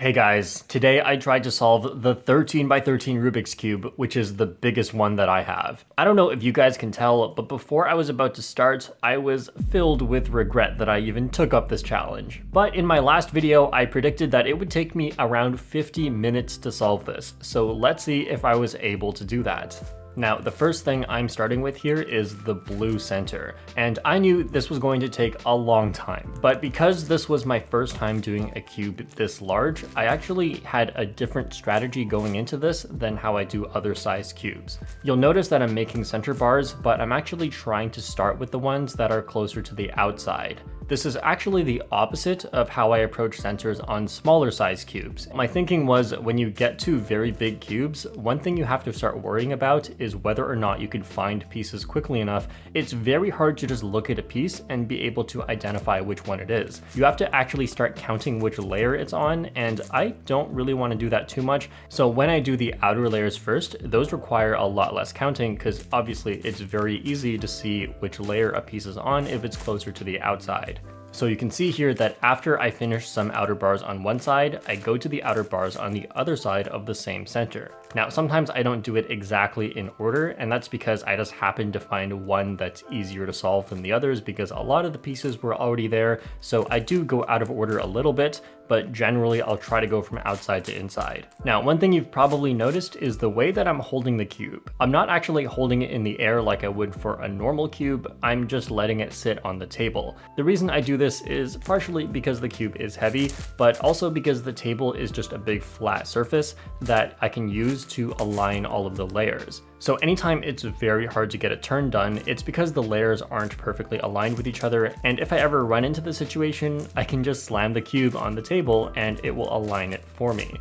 Hey guys, today I tried to solve the 13 by 13 Rubik's Cube, which is the biggest one that I have. I don't know if you guys can tell, but before I was about to start, I was filled with regret that I even took up this challenge. But in my last video, I predicted that it would take me around 50 minutes to solve this, so let's see if I was able to do that. Now, the first thing I'm starting with here is the blue center, and I knew this was going to take a long time, but because this was my first time doing a cube this large, I actually had a different strategy going into this than how I do other size cubes. You'll notice that I'm making center bars, but I'm actually trying to start with the ones that are closer to the outside. This is actually the opposite of how I approach centers on smaller size cubes. My thinking was when you get to very big cubes, one thing you have to start worrying about is whether or not you can find pieces quickly enough. It's very hard to just look at a piece and be able to identify which one it is. You have to actually start counting which layer it's on, and I don't really want to do that too much. So when I do the outer layers first, those require a lot less counting because obviously it's very easy to see which layer a piece is on if it's closer to the outside. So you can see here that after I finish some outer bars on one side, I go to the outer bars on the other side of the same center. Now, sometimes I don't do it exactly in order, and that's because I just happen to find one that's easier to solve than the others because a lot of the pieces were already there. So I do go out of order a little bit, but generally I'll try to go from outside to inside. Now, one thing you've probably noticed is the way that I'm holding the cube. I'm not actually holding it in the air like I would for a normal cube, I'm just letting it sit on the table. The reason I do this is partially because the cube is heavy, but also because the table is just a big flat surface that I can use to align all of the layers. So anytime it's very hard to get a turn done, it's because the layers aren't perfectly aligned with each other, and if I ever run into the situation, I can just slam the cube on the table and it will align it for me.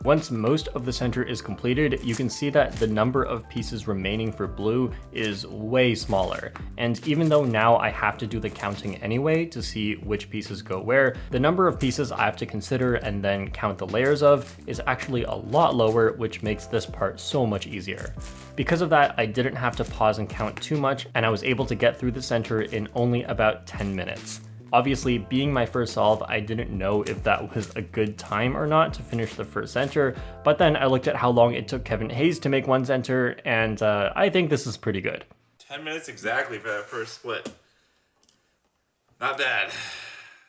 Once most of the center is completed, you can see that the number of pieces remaining for blue is way smaller. And even though now I have to do the counting anyway to see which pieces go where, the number of pieces I have to consider and then count the layers of is actually a lot lower, which makes this part so much easier. Because of that, I didn't have to pause and count too much, and I was able to get through the center in only about 10 minutes. Obviously, being my first solve, I didn't know if that was a good time or not to finish the first center, but then I looked at how long it took Kevin Hayes to make one center, and I think this is pretty good. 10 minutes exactly for that first split. Not bad.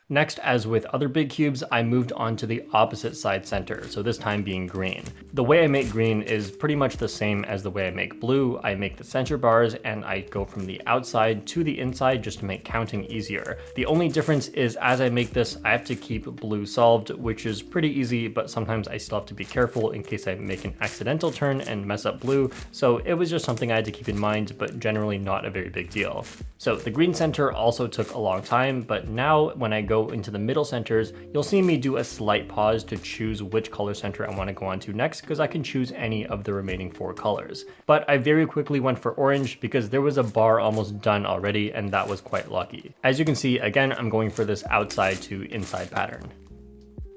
Next, as with other big cubes, I moved on to the opposite side center, so this time being green. The way I make green is pretty much the same as the way I make blue. I make the center bars and I go from the outside to the inside just to make counting easier. The only difference is as I make this, I have to keep blue solved, which is pretty easy, but sometimes I still have to be careful in case I make an accidental turn and mess up blue. So it was just something I had to keep in mind, but generally not a very big deal. So the green center also took a long time, but now when I go into the middle centers, you'll see me do a slight pause to choose which color center I want to go on to next, because I can choose any of the remaining 4 colors. But I very quickly went for orange because there was a bar almost done already, and that was quite lucky. As you can see, again, I'm going for this outside to inside pattern.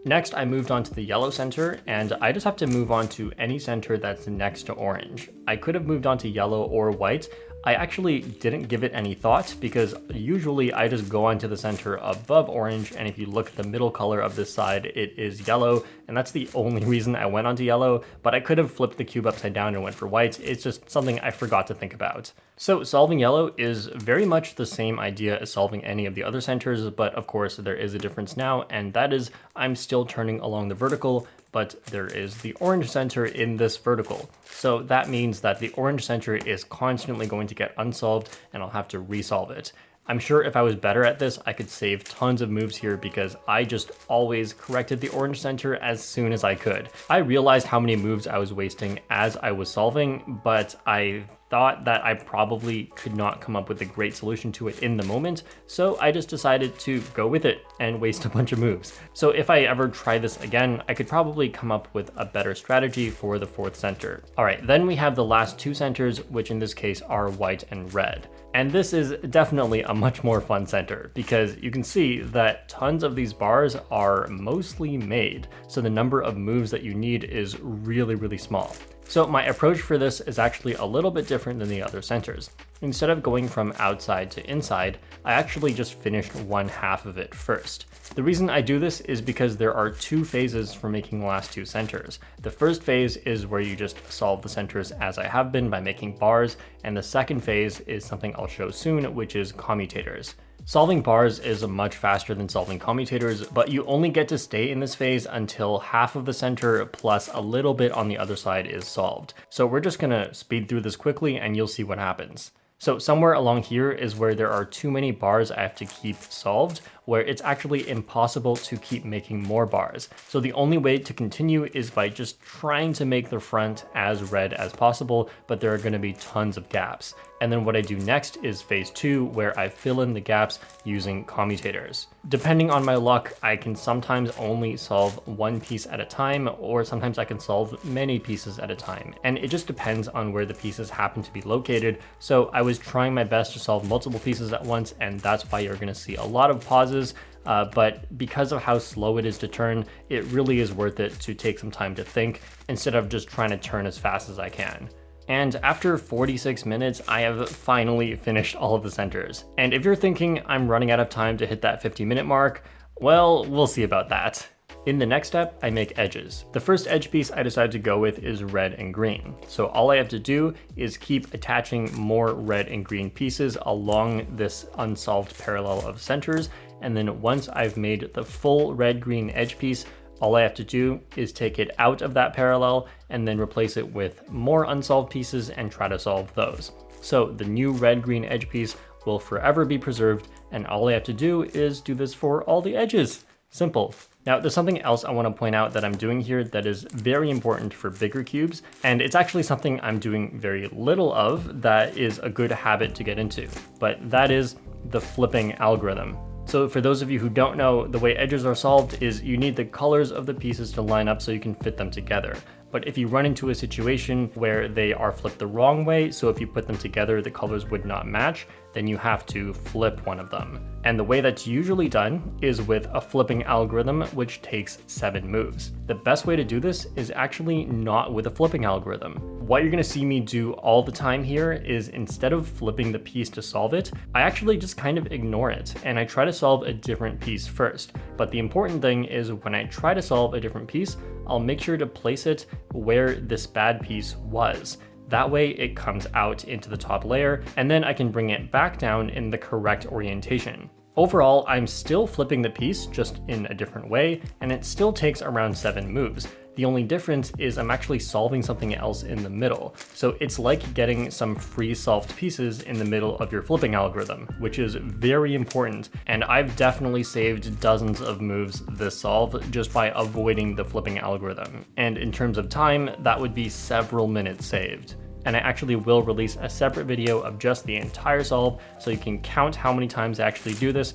Next, I moved on to the yellow center, and I just have to move on to any center that's next to orange. I could have moved on to yellow or white. I actually didn't give it any thought because usually I just go onto the center above orange, and if you look at the middle color of this side, it is yellow, and that's the only reason I went onto yellow, but I could have flipped the cube upside down and went for white. It's just something I forgot to think about. So solving yellow is very much the same idea as solving any of the other centers, but of course there is a difference now, and that is I'm still turning along the vertical, but there is the orange center in this vertical. So that means that the orange center is constantly going to get unsolved and I'll have to resolve it. I'm sure if I was better at this, I could save tons of moves here because I just always corrected the orange center as soon as I could. I realized how many moves I was wasting as I was solving, but I thought that I probably could not come up with a great solution to it in the moment, so I just decided to go with it and waste a bunch of moves. So if I ever try this again, I could probably come up with a better strategy for the 4th center. All right, then we have the last 2 centers, which in this case are white and red. And this is definitely a much more fun center because you can see that tons of these bars are mostly made, so the number of moves that you need is really, really small. So my approach for this is actually a little bit different than the other centers. Instead of going from outside to inside, I actually just finished one half of it first. The reason I do this is because there are two phases for making the last two centers. The first phase is where you just solve the centers as I have been by making bars, and the second phase is something I'll show soon, which is commutators. Solving bars is much faster than solving commutators, but you only get to stay in this phase until half of the center plus a little bit on the other side is solved. So we're just gonna speed through this quickly and you'll see what happens. So somewhere along here is where there are too many bars I have to keep solved, where it's actually impossible to keep making more bars. So the only way to continue is by just trying to make the front as red as possible, but there are going to be tons of gaps. And then what I do next is phase 2, where I fill in the gaps using commutators. Depending on my luck, I can sometimes only solve one piece at a time, or sometimes I can solve many pieces at a time. And it just depends on where the pieces happen to be located. So I was trying my best to solve multiple pieces at once, and that's why you're going to see a lot of pauses. But because of how slow it is to turn, it really is worth it to take some time to think instead of just trying to turn as fast as I can. And after 46 minutes, I have finally finished all of the centers. And if you're thinking I'm running out of time to hit that 50-minute mark, well, we'll see about that. In the next step, I make edges. The first edge piece I decided to go with is red and green. So all I have to do is keep attaching more red and green pieces along this unsolved parallel of centers. And then once I've made the full red-green edge piece, all I have to do is take it out of that parallel and then replace it with more unsolved pieces and try to solve those. So the new red-green edge piece will forever be preserved, and all I have to do is do this for all the edges. Simple. Now, there's something else I want to point out that I'm doing here that is very important for bigger cubes, and it's actually something I'm doing very little of that is a good habit to get into, but that is the flipping algorithm. So for those of you who don't know, the way edges are solved is you need the colors of the pieces to line up so you can fit them together. But if you run into a situation where they are flipped the wrong way, so if you put them together, the colors would not match, then you have to flip one of them. And the way that's usually done is with a flipping algorithm, which takes 7 moves. The best way to do this is actually not with a flipping algorithm. What you're gonna see me do all the time here is instead of flipping the piece to solve it, I actually just kind of ignore it and I try to solve a different piece first. But the important thing is when I try to solve a different piece, I'll make sure to place it where this bad piece was. That way it comes out into the top layer, and then I can bring it back down in the correct orientation. Overall, I'm still flipping the piece, just in a different way, and it still takes around 7 moves. The only difference is I'm actually solving something else in the middle. So it's like getting some free solved pieces in the middle of your flipping algorithm, which is very important. And I've definitely saved dozens of moves this solve just by avoiding the flipping algorithm. And in terms of time, that would be several minutes saved. And I actually will release a separate video of just the entire solve so you can count how many times I actually do this.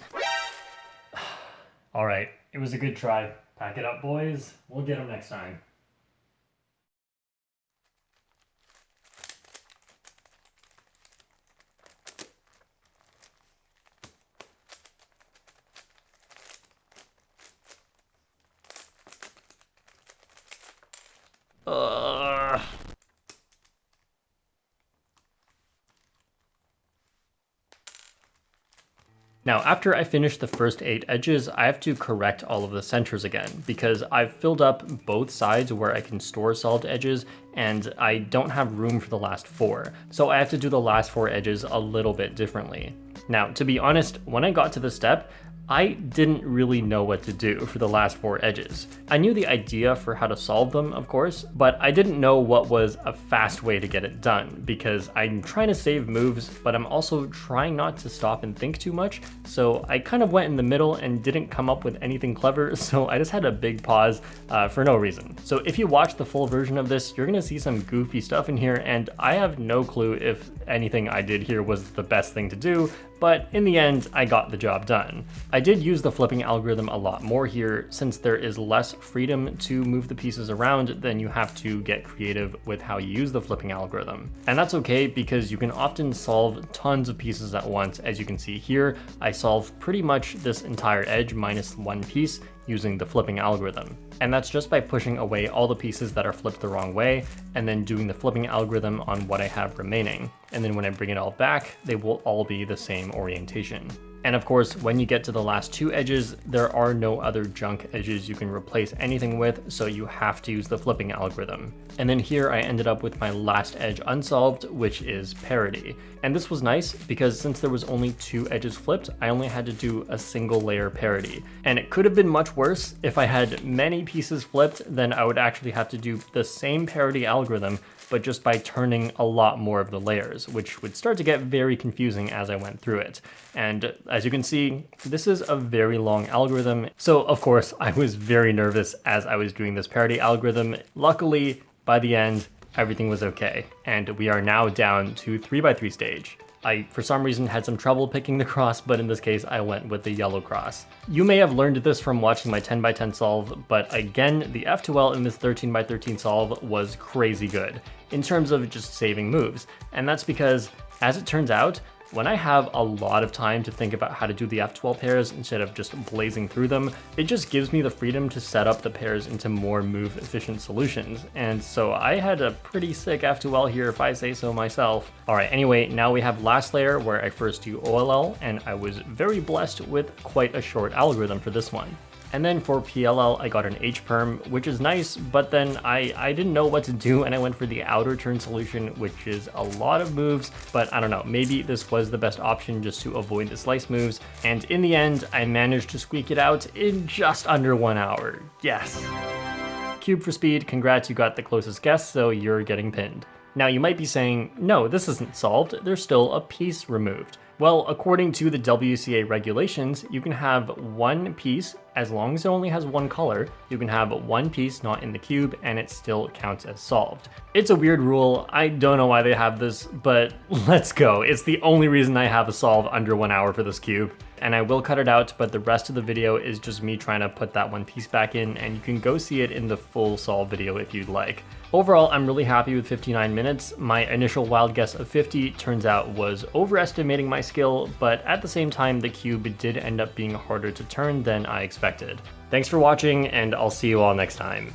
All right, it was a good try. Pack it up, boys. We'll get them next time. Now, after I finish the first 8 edges, I have to correct all of the centers again because I've filled up both sides where I can store solved edges and I don't have room for the last 4. So I have to do the last 4 edges a little bit differently. Now, to be honest, when I got to this step, I didn't really know what to do for the last 4 edges. I knew the idea for how to solve them, of course, but I didn't know what was a fast way to get it done because I'm trying to save moves, but I'm also trying not to stop and think too much. So I kind of went in the middle and didn't come up with anything clever, so I just had a big pause for no reason. So if you watch the full version of this, you're gonna see some goofy stuff in here, and I have no clue if anything I did here was the best thing to do, but in the end, I got the job done. I did use the flipping algorithm a lot more here since there is less freedom to move the pieces around, then you have to get creative with how you use the flipping algorithm. And that's okay because you can often solve tons of pieces at once. As you can see here, I solve pretty much this entire edge minus one piece using the flipping algorithm. And that's just by pushing away all the pieces that are flipped the wrong way, and then doing the flipping algorithm on what I have remaining. And then when I bring it all back, they will all be the same orientation. And of course, when you get to the last two edges, there are no other junk edges you can replace anything with, so you have to use the flipping algorithm. And then here I ended up with my last edge unsolved, which is parity. And this was nice because since there was only two edges flipped, I only had to do a single layer parity. And it could have been much worse. If I had many pieces flipped, then I would actually have to do the same parity algorithm, but just by turning a lot more of the layers, which would start to get very confusing as I went through it. And as you can see, this is a very long algorithm. So of course, I was very nervous as I was doing this parity algorithm. Luckily, by the end, everything was okay. And we are now down to 3x3 stage. I, for some reason, had some trouble picking the cross, but in this case, I went with the yellow cross. You may have learned this from watching my 10x10 solve, but again, the F2L in this 13x13 solve was crazy good in terms of just saving moves. And that's because, as it turns out, when I have a lot of time to think about how to do the F12 pairs instead of just blazing through them, it just gives me the freedom to set up the pairs into more move efficient solutions. And so I had a pretty sick F2L here if I say so myself. All right, anyway, now we have last layer where I first do OLL, and I was very blessed with quite a short algorithm for this one. And then for PLL, I got an H-perm, which is nice, but then I didn't know what to do, and I went for the outer turn solution, which is a lot of moves, but I don't know, maybe this was the best option just to avoid the slice moves. And in the end, I managed to squeak it out in just under 1 hour. Yes! Cube for speed, congrats, you got the closest guess, so you're getting pinned. Now you might be saying, no, this isn't solved, there's still a piece removed. Well, according to the WCA regulations, you can have one piece, as long as it only has one color, you can have one piece not in the cube and it still counts as solved. It's a weird rule, I don't know why they have this, but let's go. It's the only reason I have a solve under 1 hour for this cube. And I will cut it out, but the rest of the video is just me trying to put that one piece back in, and you can go see it in the full solve video if you'd like. Overall, I'm really happy with 59 minutes. My initial wild guess of 50 turns out was overestimating my skill, but at the same time, the cube did end up being harder to turn than I expected. Thanks for watching, and I'll see you all next time.